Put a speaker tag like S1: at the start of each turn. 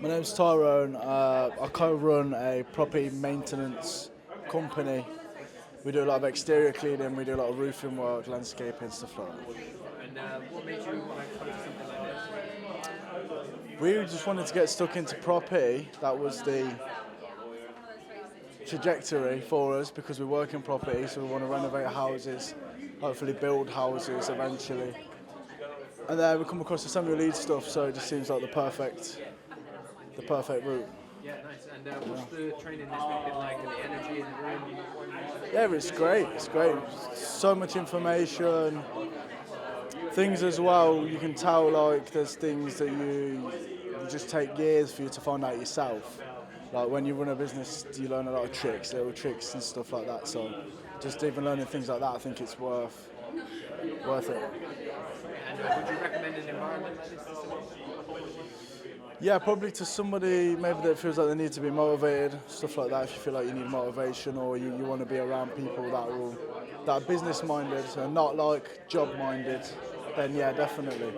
S1: My name's Tyrone. I co-run a property maintenance company. We do a lot of exterior cleaning, we do a lot of roofing work, landscaping, stuff like that.
S2: And what made you want to come to something like this?
S1: We just wanted to get stuck into property. That was the trajectory for us because we work in property, so we want to renovate houses, hopefully build houses eventually. And then we come across the Samuel Leeds stuff, so it just seems like the perfect route.
S2: Yeah, nice. And what's the training this week been like, and the energy in the room?
S1: Yeah, it's great. It's great. So much information. Things as well. You can tell like there's things that you just take years for you to find out yourself. Like when you run a business, you learn a lot of tricks, little tricks and stuff like that. So just even learning things like that, I think it's worth it.
S2: And would you recommend an environment like this to someone?
S1: Yeah, probably to somebody maybe that feels like they need to be motivated, stuff like that. If you feel like you need motivation or you want to be around people that are business minded and not like job minded, then yeah, definitely.